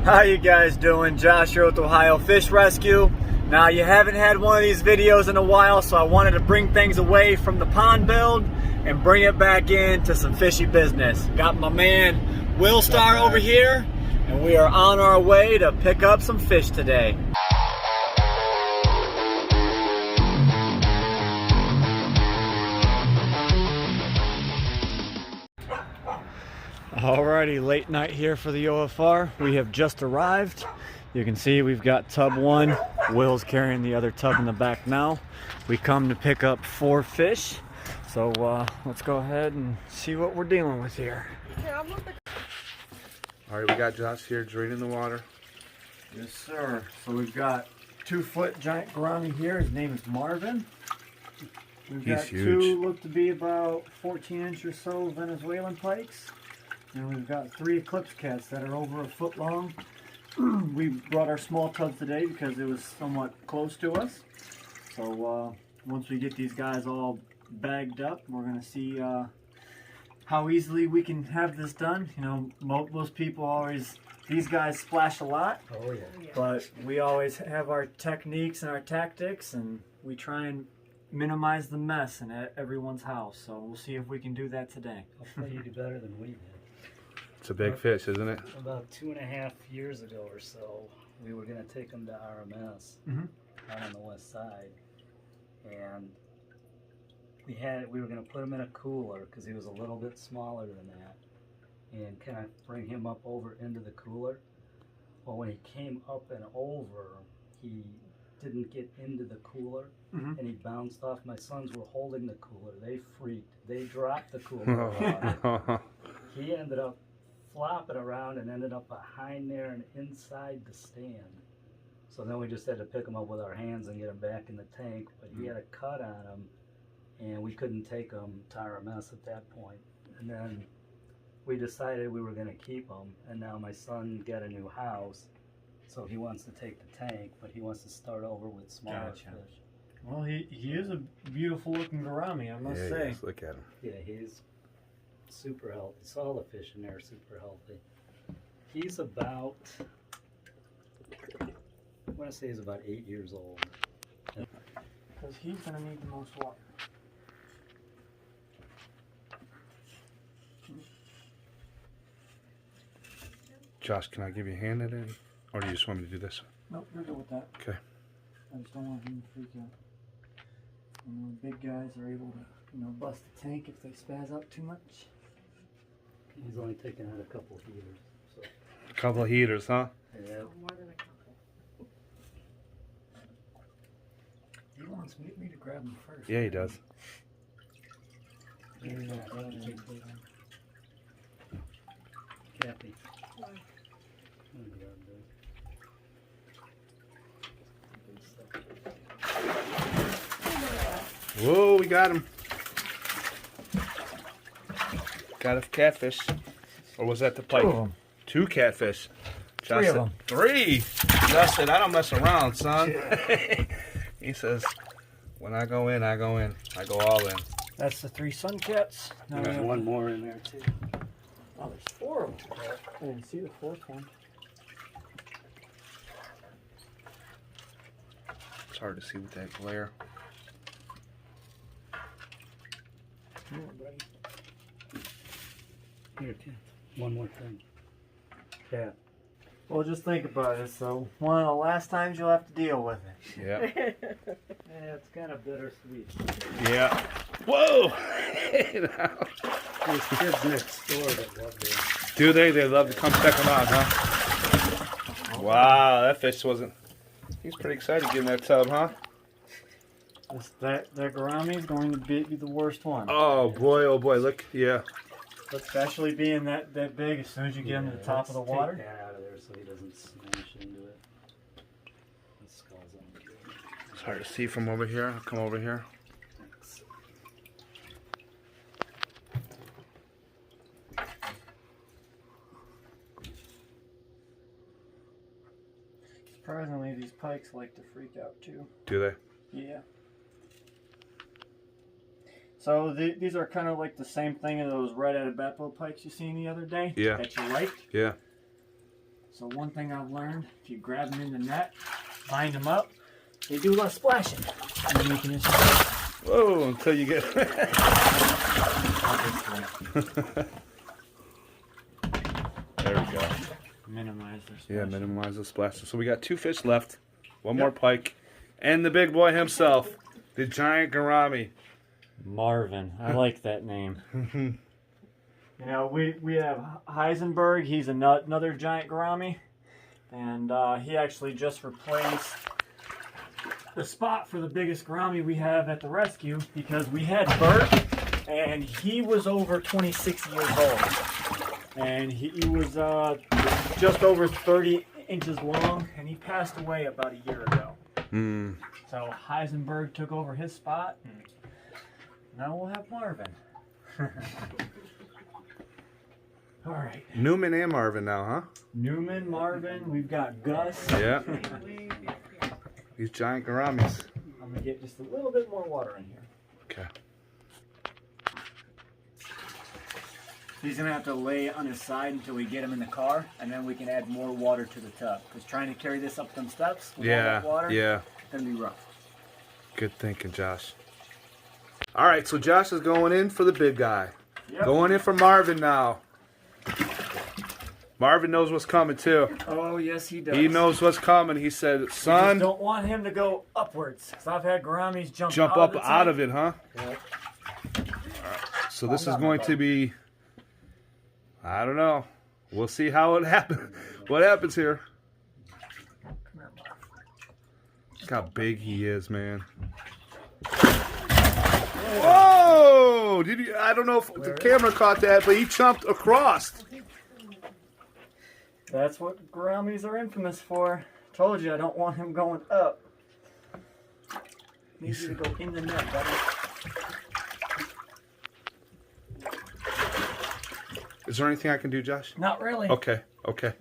How you guys doing? Josh here with Ohio Fish Rescue. Now, you haven't had one of these videos in a while, so I wanted to bring things away from the pond build and bring it back into some fishy business. Got my man Willstar over here, and we are on our way to pick up some fish today. Alrighty, late night here for the OFR. We have just arrived. You can see we've got tub one. Will's carrying the other tub in the back now. We come to pick up 4 fish. So let's go ahead and see what we're dealing with here. Alright, we got Josh here draining the water. Yes, sir. So we've got 2-foot giant gourami here. His name is Marvin. We've got huge. 2 look to be about 14-inch or so Venezuelan pikes. And we've got 3 eclips cats that are over 1 foot long. We brought our small tubs today because it was somewhat close to us. So once we get these guys all bagged up, we're going to see how easily we can have this done. You know, most people always, these guys splash a lot. Oh yeah. But we always have our techniques and our tactics, and we try and minimize the mess in everyone's house. So we'll see if we can do that today. Hopefully you do better than we did. It's a big fish, isn't it? About 2.5 years ago or so, we were going to take him to RMS out on the west side, and we were going to put him in a cooler because he was a little bit smaller than that, and kind of bring him up over into the cooler. Well, when he came up and over, he didn't get into the cooler, and he bounced off. My sons were holding the cooler. They freaked. They dropped the cooler. He ended up flopping around and ended up behind there and inside the stand. So then we just had to pick him up with our hands and get him back in the tank. But he had a cut on him, and we couldn't take him to RMS at that point. And then we decided we were going to keep him. And now my son got a new house, so he wants to take the tank, but he wants to start over with smaller fish. Well, he is a beautiful looking gourami, I must say. Yes, look at him. Yeah, he's super healthy. So all the fish in there are super healthy. He's about, I want to say he's about 8 years old. Because he's going to need the most water. Josh, can I give you a hand at any? Or do you just want me to do this? Nope, you're good with that. Okay. I just don't want him to freak out. You know, big guys are able to, you know, bust the tank if they spaz out too much. He's only taken out a couple heaters. So. A couple of heaters, huh? Yeah. More than a couple. He wants me to grab him first. Yeah, he does. Kathy. Whoa, we got him. Got a catfish. Or was that the pike? 2 of them. 2 catfish. 3 of them. 3. Josh said, I don't mess around, son. He says, when I go in, I go in. I go all in. That's the 3 sun cats. Now There's one more in there too. Oh, there's 4 of them. I didn't see the 4th one. It's hard to see with that glare. Come on, buddy. Here, Kat. One more thing. Kat. Well, just think about it. So, one of the last times you'll have to deal with it. Yeah. Yeah, it's kind of bittersweet. Yeah. Whoa! There's kids next door that love this. Do they? They love to come check them out, huh? Wow, that fish wasn't... He's pretty excited getting that tub, huh? That gourami is going to be the worst one. Oh boy, look, yeah. Especially being that big, as soon as you get him to the top of the water. Take that out of there so he doesn't smash into it. The skull's on the good. It's hard to see from over here. I'll come over here. Thanks. Surprisingly, these pikes like to freak out too. Do they? Yeah. So these are kind of like the same thing as those red-headed Beppo pikes you seen the other day. Yeah. That you liked. Yeah. So one thing I've learned, if you grab them in the net, bind them up, they do less splashing. And then you can just... Whoa, until you get... There we go. Minimize their splash. Yeah, minimize the splash. So we got 2 fish left, one more pike, and the big boy himself, the giant gourami. Marvin. I like that name. You know, we have Heisenberg. He's another giant gourami. And he actually just replaced the spot for the biggest gourami we have at the rescue because we had Bert, and he was over 26 years old. And he was just over 30 inches long, and he passed away about a year ago. So Heisenberg took over his spot, and now we'll have Marvin. All right. Newman and Marvin now, huh? Newman, Marvin, we've got Gus. Yeah. These giant gouramis. I'm gonna get just a little bit more water in here. Okay. He's gonna have to lay on his side until we get him in the car, and then we can add more water to the tub. Because trying to carry this up them steps with all that water, yeah. it's gonna be rough. Good thinking, Josh. All right, so Josh is going in for the big guy. Yep. Going in for Marvin now. Marvin knows what's coming too. Oh yes, he does. He knows what's coming. He said, "Son, just don't want him to go upwards." Because I've had gouramis jump up out of it, huh?" Yep. All right. So this is going to be, I don't know. We'll see how it happens. What happens here? Look how big he is, man. Whoa! Did you? I don't know if the camera caught that, but he jumped across. That's what gouramis are infamous for. Told you I don't want him going up. Needs you to go in the net, buddy. Is there anything I can do, Josh? Not really. Okay. Okay.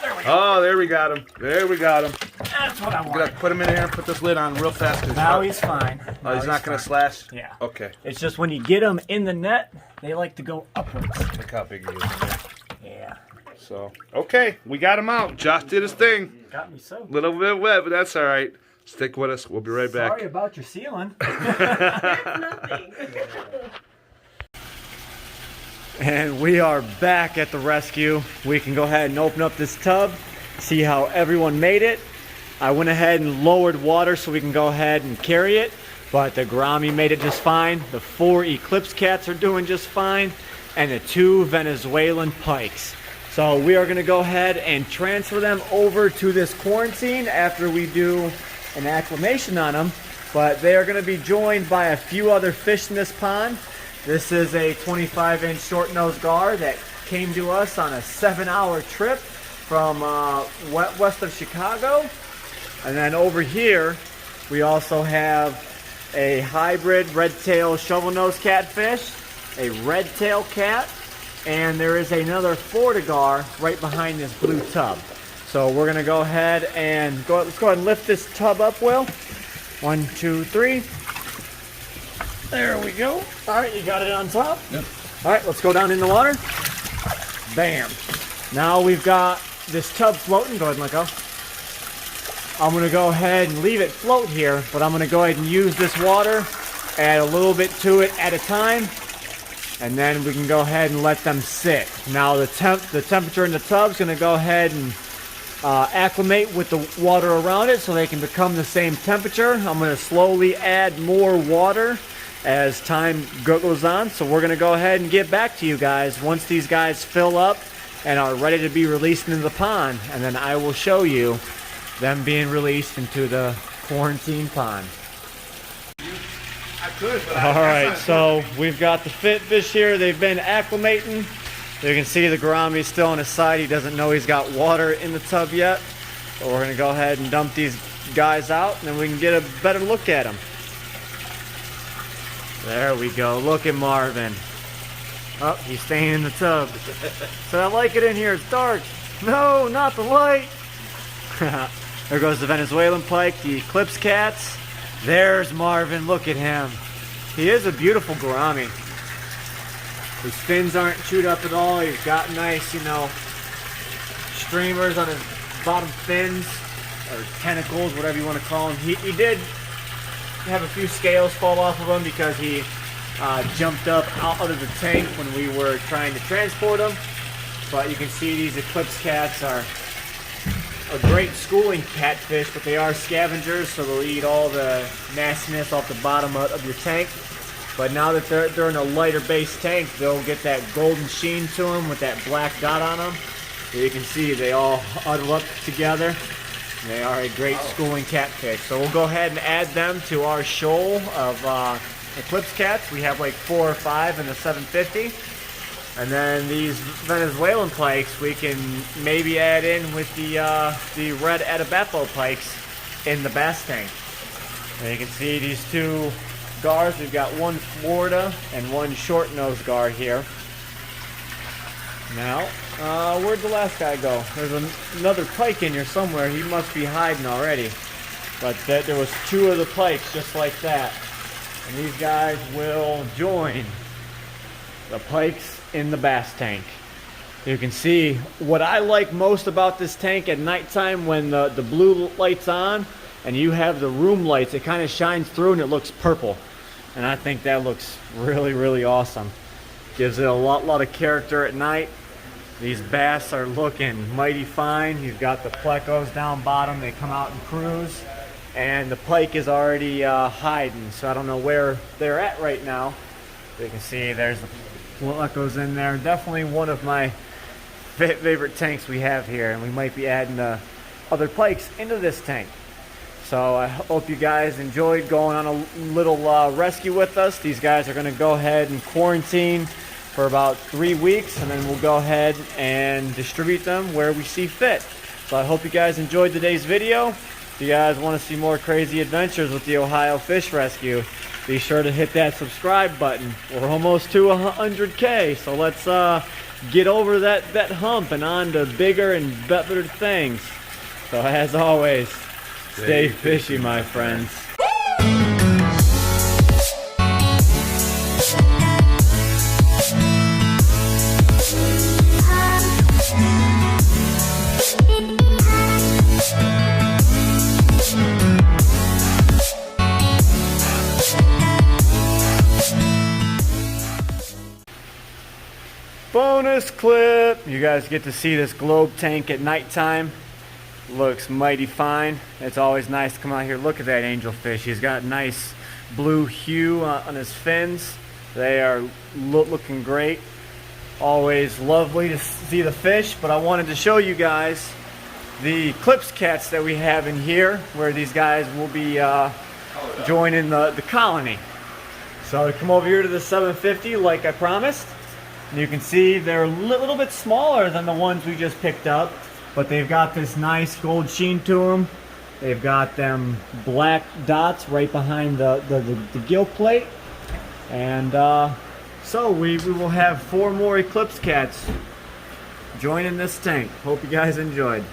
There we go. Oh, there we got him. There we got him. That's what I We want. gotta put him in here and put this lid on real fast. Now he's fine. Oh, he's not gonna fine. slash? Yeah. Okay. It's just when you get them in the net, they like to go upwards. Look how big he is. Yeah. So, okay, we got him out. Josh did his thing. Got me so. Little bit wet, but that's all right. Stick with us. We'll be right back. Sorry about your sealing. Nothing. And we are back at the rescue. We can go ahead and open up this tub, see how everyone made it. I went ahead and lowered water so we can go ahead and carry it, but the gourami made it just fine. The 4 eclips cats are doing just fine, and the 2 Venezuelan pikes. So we are gonna go ahead and transfer them over to this quarantine after we do an acclimation on them, but they are gonna be joined by a few other fish in this pond. This is a 25-inch short-nosed gar that came to us on a 7-hour trip from west of Chicago. And then over here, we also have a hybrid red-tailed shovel-nosed catfish, a red-tail cat, and there is another Fortigar right behind this blue tub. So we're gonna go ahead and let's go ahead and lift this tub up, Will. 1, 2, 3. There we go. All right, you got it on top? Yep. All right, let's go down in the water. Bam. Now we've got this tub floating. Go ahead and let go. I'm gonna go ahead and leave it float here, but I'm gonna go ahead and use this water, add a little bit to it at a time, and then we can go ahead and let them sit. Now the temperature in the tub is gonna go ahead and acclimate with the water around it so they can become the same temperature. I'm gonna slowly add more water as time goes on. So we're gonna go ahead and get back to you guys once these guys fill up and are ready to be released into the pond, and then I will show you them being released into the quarantine pond. I could, but All right, so we've got the fit fish here. They've been acclimating. You can see the gourami's still on his side. He doesn't know he's got water in the tub yet. So we're gonna go ahead and dump these guys out, and then we can get a better look at them. There we go. Look at Marvin. Oh, he's staying in the tub. So I like it in here. It's dark. No, not the light. There goes the Venezuelan pike, the eclips cats. There's Marvin. Look at him. He is a beautiful gourami. His fins aren't chewed up at all. He's got nice, streamers on his bottom fins, or tentacles, whatever you want to call them. He did have a few scales fall off of him because he jumped up out of the tank when we were trying to transport him. But you can see these eclipse cats are a great schooling catfish, but they are scavengers, so they'll eat all the nastiness off the bottom of your tank. But now that they're in a lighter base tank, they'll get that golden sheen to them with that black dot on them. So you can see they all huddle up together. They are a great schooling catfish. So we'll go ahead and add them to our shoal of eclipse cats. We have like 4 or 5 in the 750. And then these Venezuelan pikes we can maybe add in with the red Atabapo pikes in the bass tank. And you can see these 2 gars. We've got one Florida and one short nose gar here. Now, where'd the last guy go? There's another pike in here somewhere. He must be hiding already. But there was 2 of the pikes just like that. And these guys will join the pikes in the bass tank. You can see what I like most about this tank at nighttime when the blue light's on and you have the room lights. It kind of shines through and it looks purple. And I think that looks really, really awesome. Gives it a lot of character at night. These bass are looking mighty fine. You've got the plecos down bottom. They come out and cruise. And the pike is already hiding, so I don't know where they're at right now. You can see there's the plecos in there. Definitely one of my favorite tanks we have here, and we might be adding other pikes into this tank. So I hope you guys enjoyed going on a little rescue with us. These guys are going to go ahead and quarantine for about 3 weeks, and then we'll go ahead and distribute them where we see fit. So I hope you guys enjoyed today's video. If you guys want to see more crazy adventures with the Ohio Fish Rescue, be sure to hit that subscribe button. We're almost to 100K, so let's get over that hump and on to bigger and better things. So as always, stay fishy, my friends. Bonus clip! You guys get to see this globe tank at nighttime. Looks mighty fine. It's always nice to come out here. Look at that angelfish. He's got nice blue hue on his fins. They are looking great. Always lovely to see the fish, but I wanted to show you guys the eclipse cats that we have in here, where these guys will be joining the colony. So come over here to the 750 like I promised. And you can see they're a little bit smaller than the ones we just picked up, but they've got this nice gold sheen to them. They've got them black dots right behind the gill plate. And so we will have 4 more eclipse cats joining this tank. Hope you guys enjoyed.